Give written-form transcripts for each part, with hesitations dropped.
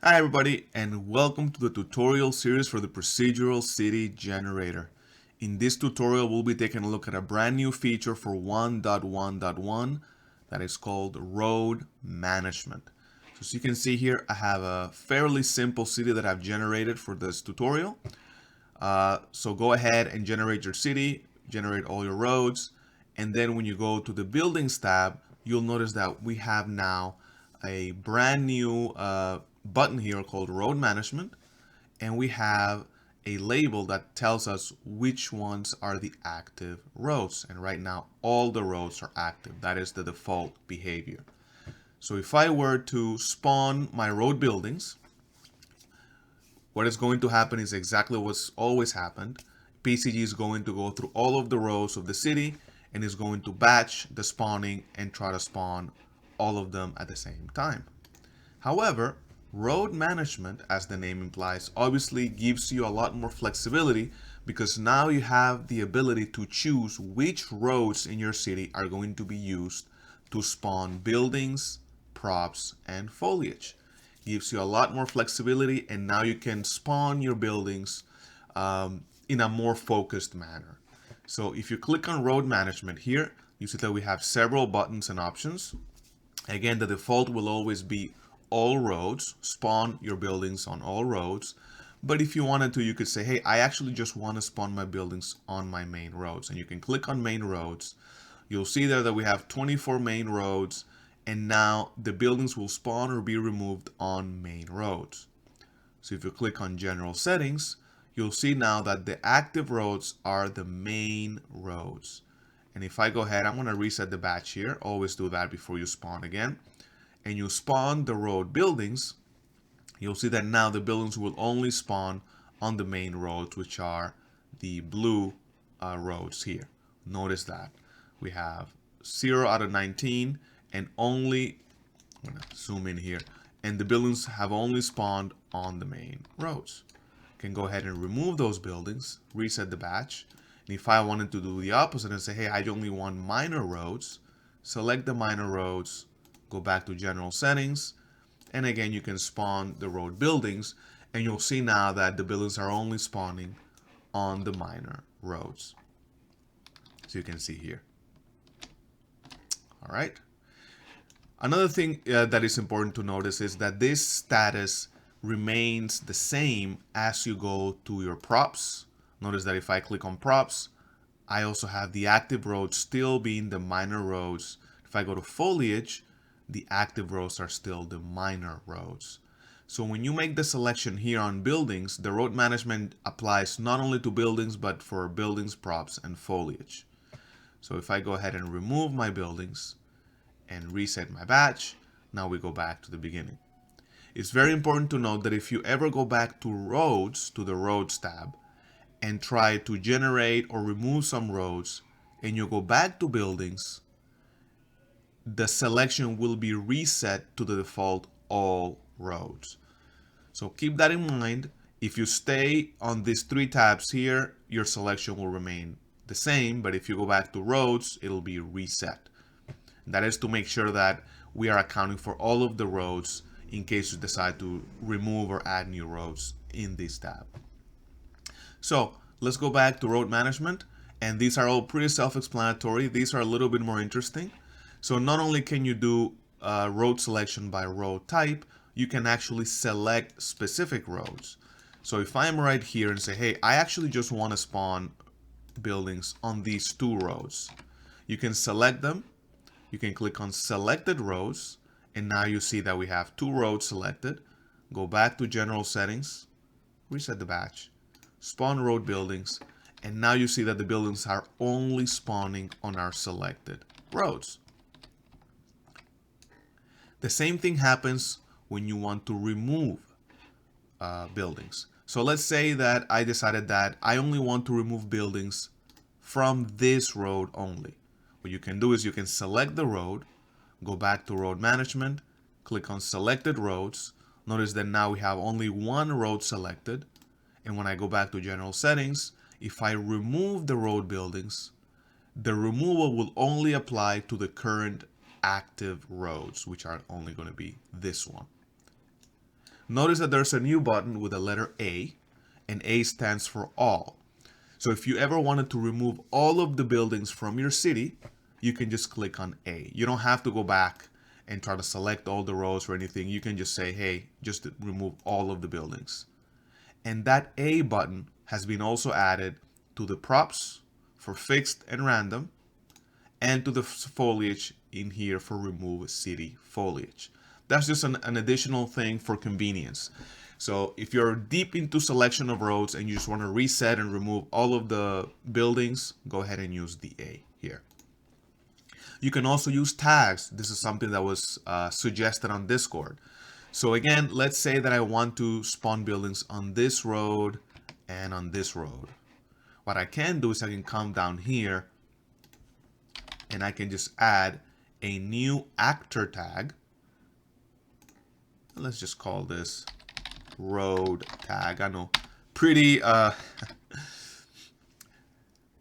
Hi everybody and welcome to the tutorial series for the Procedural City Generator. In this tutorial we'll be taking a look at a brand new feature for 1.1.1 that is called Road Management. So as you can see here, I have a fairly simple city that I've generated for this tutorial. So go ahead and generate your city, generate all your roads, and then when you go to the Buildings tab, you'll notice that we have now a brand new button here called Road Management, and we have a label that tells us which ones are the active roads. And right now, all the roads are active. That is the default behavior. So if I were to spawn my road buildings, what is going to happen is exactly what's always happened. PCG is going to go through all of the rows of the city and is going to batch the spawning and try to spawn all of them at the same time. However, road management, as the name implies, obviously gives you a lot more flexibility because now you have the ability to choose which roads in your city are going to be used to spawn buildings, props, and foliage. Gives you a lot more flexibility, and now you can spawn your buildings in a more focused manner. So if you click on road management here, you see that we have several buttons and options. Again, the default will always be all roads, spawn your buildings on all roads. But if you wanted to, you could say, hey, I actually just want to spawn my buildings on my main roads. And you can click on main roads. You'll see there that we have 24 main roads, and now the buildings will spawn or be removed on main roads. So if you click on general settings, you'll see now that the active roads are the main roads. And if I go ahead, I'm going to reset the batch here. Always do that before you spawn again. And you spawn the road buildings, you'll see that now the buildings will only spawn on the main roads, which are the blue roads here. Notice that we have 0 out of 19 and only, I'm going to zoom in here, and the buildings have only spawned on the main roads. I can go ahead and remove those buildings, reset the batch. And if I wanted to do the opposite and say, hey, I only want minor roads, select the minor roads, go back to general settings, and again you can spawn the road buildings, and you'll see now that the buildings are only spawning on the minor roads, so you can see here. All right, another thing that is important to notice is that this status remains the same as you go to your props. Notice that if I click on props, I also have the active roads still being the minor roads. If I go to foliage, the active roads are still the minor roads. So when you make the selection here on buildings, the road management applies not only to buildings, but for buildings, props, and foliage. So if I go ahead and remove my buildings and reset my batch, now we go back to the beginning. It's very important to note that if you ever go back to roads, to the roads tab, and try to generate or remove some roads, and you go back to buildings, the selection will be reset to the default all roads. So keep that in mind. If you stay on these three tabs here, your selection will remain the same, but if you go back to roads, it'll be reset. That is to make sure that we are accounting for all of the roads in case you decide to remove or add new roads in this tab. So let's go back to road management, and these are all pretty self-explanatory. These are a little bit more interesting. So not only can you do road selection by road type, you can actually select specific roads. So if I'm right here and say, hey, I actually just want to spawn buildings on these two roads, you can select them. You can click on selected roads, and now you see that we have two roads selected. Go back to general settings, reset the batch, spawn road buildings, and now you see that the buildings are only spawning on our selected roads. The same thing happens when you want to remove buildings. So let's say that I decided that I only want to remove buildings from this road only. What you can do is you can select the road, go back to road management, click on selected roads. Notice that now we have only one road selected. And when I go back to general settings, if I remove the road buildings, the removal will only apply to the current active roads, which are only going to be this one. Notice that there's a new button with the letter A, and A stands for all. So if you ever wanted to remove all of the buildings from your city, you can just click on A. You don't have to go back and try to select all the rows or anything. You can just say, hey, just remove all of the buildings. And that A button has been also added to the props for fixed and random, and to the foliage in here for remove city foliage. That's just an additional thing for convenience. So if you're deep into selection of roads and you just want to reset and remove all of the buildings, go ahead and use the A here. You can also use tags. This is something that was suggested on Discord. So again, let's say that I want to spawn buildings on this road and on this road. What I can do is I can come down here and I can just add a new actor tag. Let's just call this road tag. I know, pretty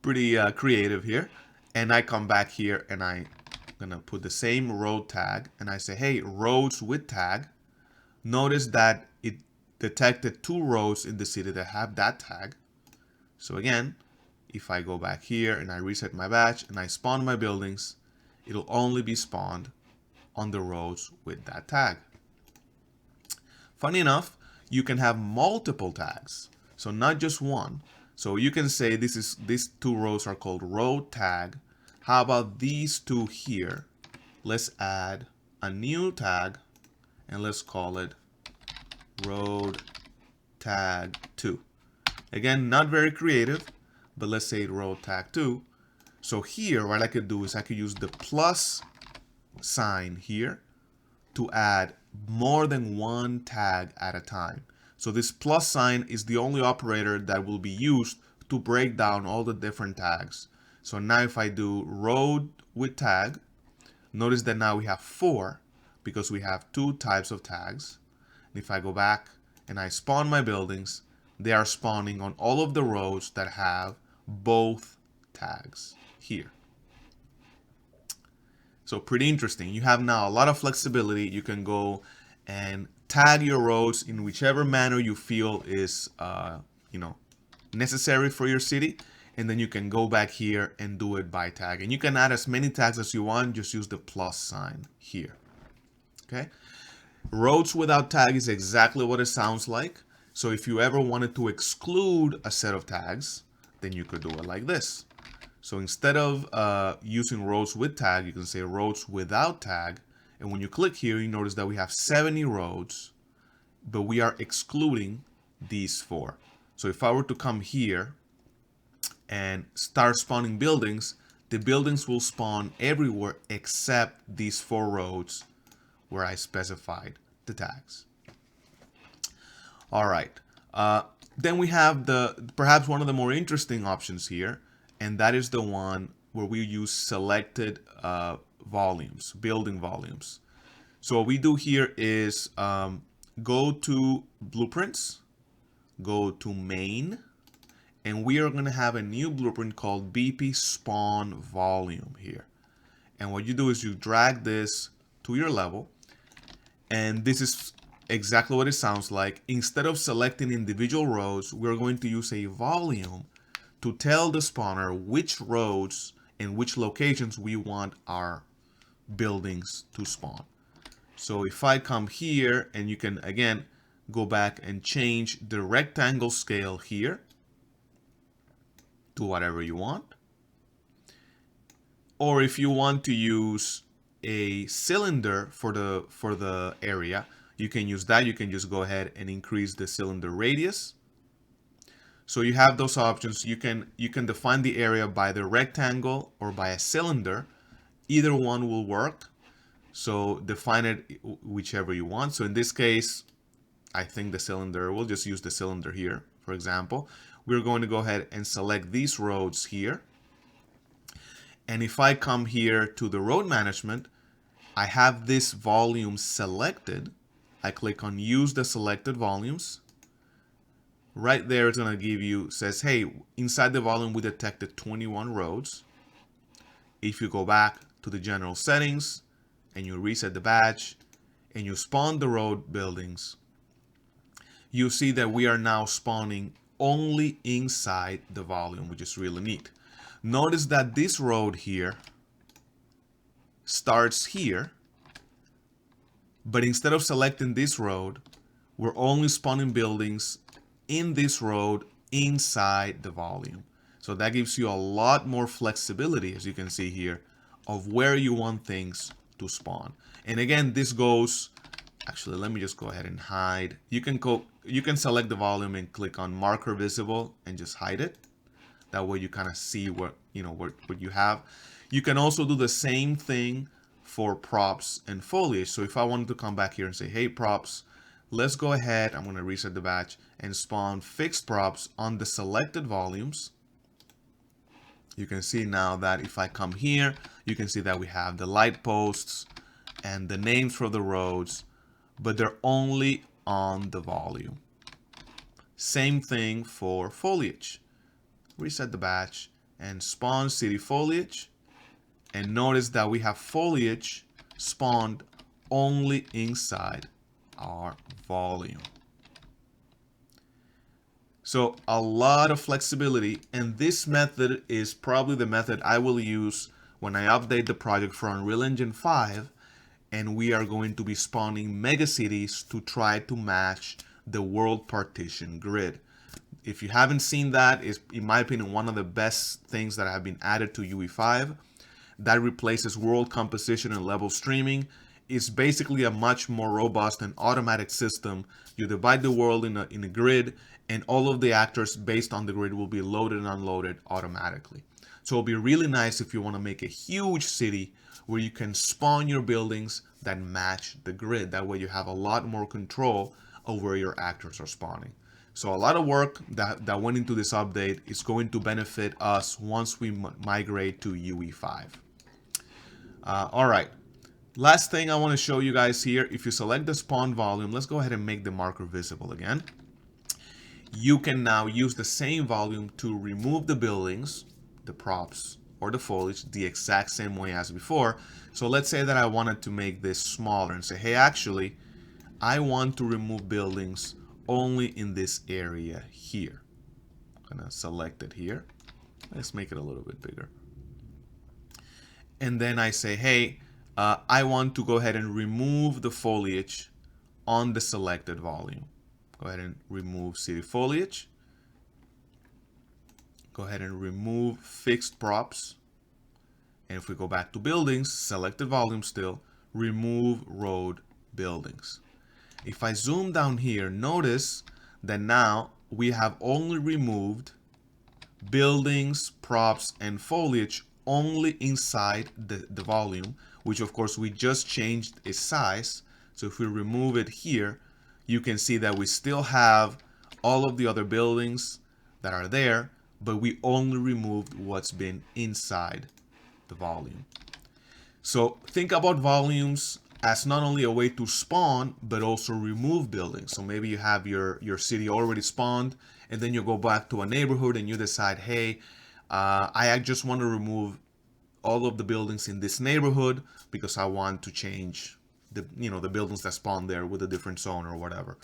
creative here. And I come back here and I'm gonna put the same road tag and I say, hey, roads with tag. Notice that it detected 2 roads in the city that have that tag. So again, if I go back here and I reset my batch and I spawn my buildings, it'll only be spawned on the roads with that tag. Funny enough, you can have multiple tags, so not just one. So you can say these 2 rows are called road tag. How about these 2 here? Let's add a new tag and let's call it road tag 2. Again, not very creative, but let's say road tag 2. So here, what I could do is I could use the plus sign here to add more than one tag at a time. So this plus sign is the only operator that will be used to break down all the different tags. So now if I do road with tag, notice that now we have 4 because we have 2 types of tags. And if I go back and I spawn my buildings, they are spawning on all of the roads that have both tags here. So pretty interesting. You have now a lot of flexibility. You can go and tag your roads in whichever manner you feel is necessary for your city. And then you can go back here and do it by tag. And you can add as many tags as you want. Just use the plus sign here. Okay. Roads without tag is exactly what it sounds like. So if you ever wanted to exclude a set of tags, then you could do it like this. So instead of using roads with tag, you can say roads without tag. And when you click here, you notice that we have 70 roads, but we are excluding these 4. So if I were to come here and start spawning buildings, the buildings will spawn everywhere except these 4 roads where I specified the tags. All right. Then we have perhaps one of the more interesting options here, and that is the one where we use selected volumes, building volumes. So what we do here is go to blueprints, go to main, and we are going to have a new blueprint called BP spawn volume here. And what you do is you drag this to your level, and this is exactly what it sounds like. Instead of selecting individual roads, we're going to use a volume to tell the spawner which roads and which locations we want our buildings to spawn. So if I come here, and you can again go back and change the rectangle scale here to whatever you want. Or if you want to use a cylinder for the area, you can use that. You can just go ahead and increase the cylinder radius. So you have those options. You can define the area by the rectangle or by a cylinder. Either one will work. So define it whichever you want. So in this case, I think the cylinder, we'll just use the cylinder here, for example. We're going to go ahead and select these roads here. And if I come here to the road management, I have this volume selected. I click on use the selected volumes. Right there, it's going to give you, says, hey, inside the volume, we detected 21 roads. If you go back to the general settings and you reset the batch and you spawn the road buildings, you see that we are now spawning only inside the volume, which is really neat. Notice that this road here starts here, but instead of selecting this road, we're only spawning buildings in this road inside the volume. So that gives you a lot more flexibility, as you can see here, of where you want things to spawn. And again, this goes, actually, let me just go ahead and hide. You can select the volume and click on marker visible and just hide it. That way you kind of see what you have. You can also do the same thing for props and foliage. So if I wanted to come back here and say, hey props, let's go ahead, I'm going to reset the batch and spawn fixed props on the selected volumes. You can see now that if I come here, you can see that we have the light posts and the names for the roads, but they're only on the volume. Same thing for foliage. Reset the batch and spawn city foliage. And notice that we have foliage spawned only inside our volume. So a lot of flexibility, and this method is probably the method I will use when I update the project for Unreal Engine 5, and we are going to be spawning megacities to try to match the world partition grid. If you haven't seen that, is in my opinion one of the best things that have been added to UE5. That replaces world composition and level streaming. It's basically a much more robust and automatic system. You divide the world in a grid, and all of the actors based on the grid will be loaded and unloaded automatically. So it'll be really nice if you want to make a huge city where you can spawn your buildings that match the grid. That way you have a lot more control over where your actors are spawning. So a lot of work that went into this update is going to benefit us once we migrate to UE5. All right. Last thing I want to show you guys here, if you select the spawn volume, let's go ahead and make the marker visible again. You can now use the same volume to remove the buildings, the props, or the foliage the exact same way as before. So let's say that I wanted to make this smaller and say, hey, actually, I want to remove buildings only in this area here. I'm going to select it here. Let's make it a little bit bigger. And then I say, hey, I want to go ahead and remove the foliage on the selected volume. Go ahead and remove city foliage. Go ahead and remove fixed props. And if we go back to buildings, selected volume still, remove road buildings. If I zoom down here, notice that now we have only removed buildings, props, and foliage only inside the volume, which of course we just changed its size. So if we remove it here, you can see that we still have all of the other buildings that are there, but we only removed what's been inside the volume. So think about volumes as not only a way to spawn, but also remove buildings. So maybe you have your city already spawned, and then you go back to a neighborhood and you decide, hey, I just want to remove all of the buildings in this neighborhood because I want to change the buildings that spawn there with a different zone or whatever.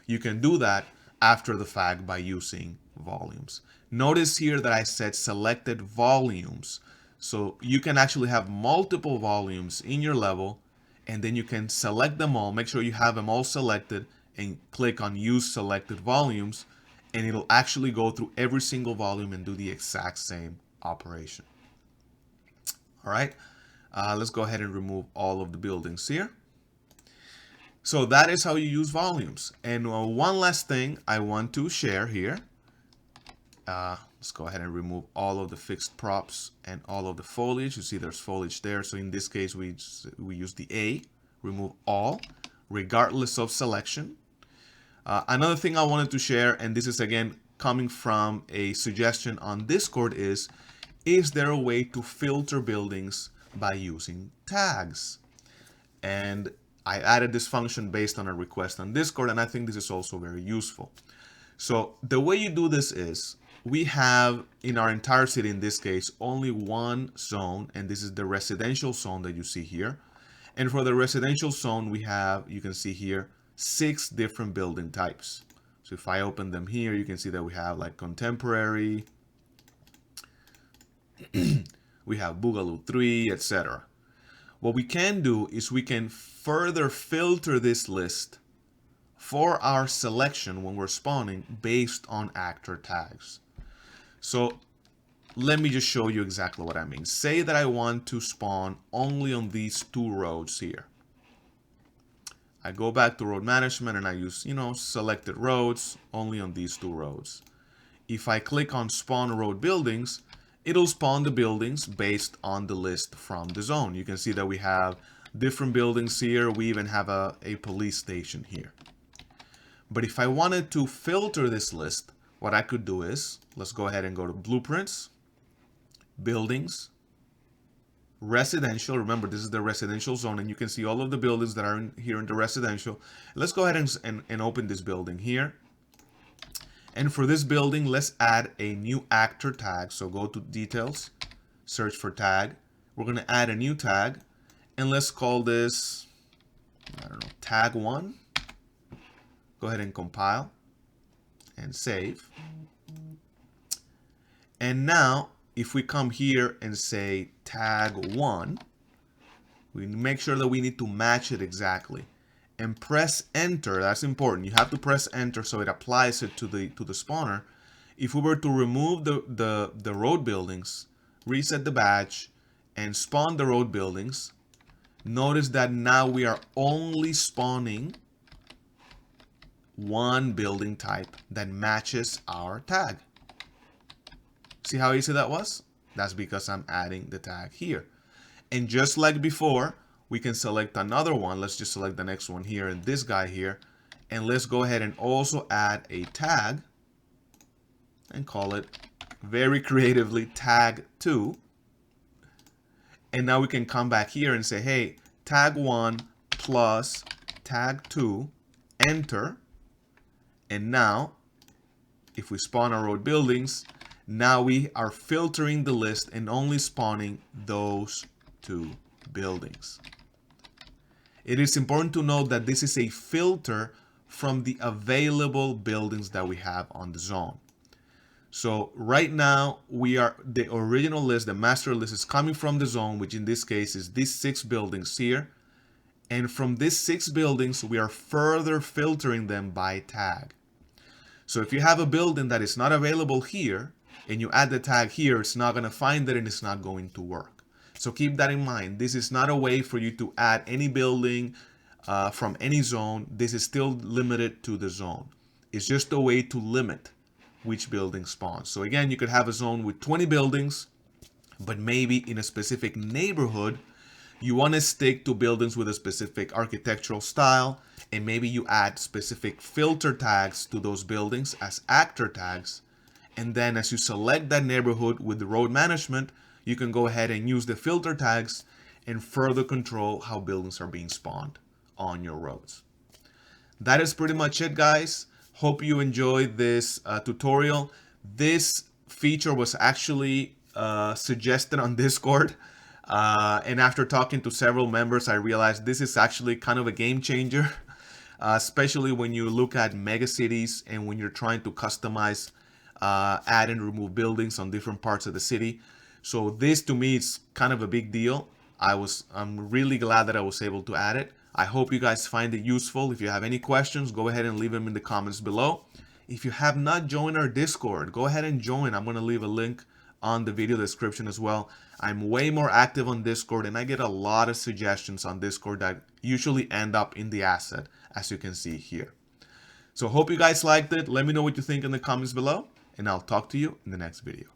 You can do that after the fact by using volumes. Notice here that I said selected volumes. So you can actually have multiple volumes in your level, and then you can select them all, make sure you have them all selected, and click on use selected volumes, and it'll actually go through every single volume and do the exact same operation. All right, let's go ahead and remove all of the buildings here. So that is how you use volumes. And one last thing I want to share here. Let's go ahead and remove all of the fixed props and all of the foliage. You see there's foliage there. So in this case, we use the A, remove all, regardless of selection. Another thing I wanted to share, and this is again coming from a suggestion on Discord, is there a way to filter buildings by using tags? And I added this function based on a request on Discord, and I think this is also very useful. So the way you do this is, we have in our entire city, in this case, only one zone, and this is the residential zone that you see here. And for the residential zone, we have, you can see here, 6 different building types. So if I open them here, you can see that we have like contemporary, we have Boogaloo 3, etc. What we can do is we can further filter this list for our selection when we're spawning based on actor tags. So let me just show you exactly what I mean. Say that I want to spawn only on these two roads here. I go back to road management and I use, selected roads only on these two roads. If I click on spawn road buildings, it'll spawn the buildings based on the list from the zone. You can see that we have different buildings here. We even have a police station here. But if I wanted to filter this list, what I could do is, let's go ahead and go to blueprints, buildings, residential. Remember, this is the residential zone, and you can see all of the buildings that are here in the residential. Let's go ahead and open this building here. And for this building, let's add a new actor tag. So go to details, search for tag. We're going to add a new tag, and let's call this, I don't know, tag 1. Go ahead and compile and save. And now, if we come here and say tag 1, we make sure that we need to match it exactly. And press enter. That's important. You have to press enter so it applies it to the spawner. If we were to remove the road buildings, reset the batch, and spawn the road buildings, notice that now we are only spawning one building type that matches our tag. See how easy that was? That's because I'm adding the tag here. And just like before, we can select another one. Let's just select the next one here and this guy here. And let's go ahead and also add a tag and call it very creatively tag 2. And now we can come back here and say, hey, tag 1 plus tag 2, enter. And now, if we spawn our road buildings, now we are filtering the list and only spawning those two buildings. It is important to note that this is a filter from the available buildings that we have on the zone. So right now, the original list, the master list is coming from the zone, which in this case is these 6 buildings here. And from these 6 buildings, we are further filtering them by tag. So if you have a building that is not available here, and you add the tag here, it's not going to find it and it's not going to work. So keep that in mind. This is not a way for you to add any building from any zone. This is still limited to the zone. It's just a way to limit which building spawns. So again, you could have a zone with 20 buildings, but maybe in a specific neighborhood, you want to stick to buildings with a specific architectural style, and maybe you add specific filter tags to those buildings as actor tags. And then as you select that neighborhood with the road management, you can go ahead and use the filter tags and further control how buildings are being spawned on your roads. That is pretty much it, guys. Hope you enjoyed this tutorial. This feature was actually suggested on Discord. And after talking to several members, I realized this is actually kind of a game changer, especially when you look at megacities and when you're trying to customize add and remove buildings on different parts of the city. So this to me is kind of a big deal. I'm really glad that I was able to add it. I hope you guys find it useful. If you have any questions, go ahead and leave them in the comments below. If you have not joined our Discord, go ahead and join. I'm going to leave a link on the video description as well. I'm way more active on Discord and I get a lot of suggestions on Discord that usually end up in the asset, as you can see here. So hope you guys liked it. Let me know what you think in the comments below, and I'll talk to you in the next video.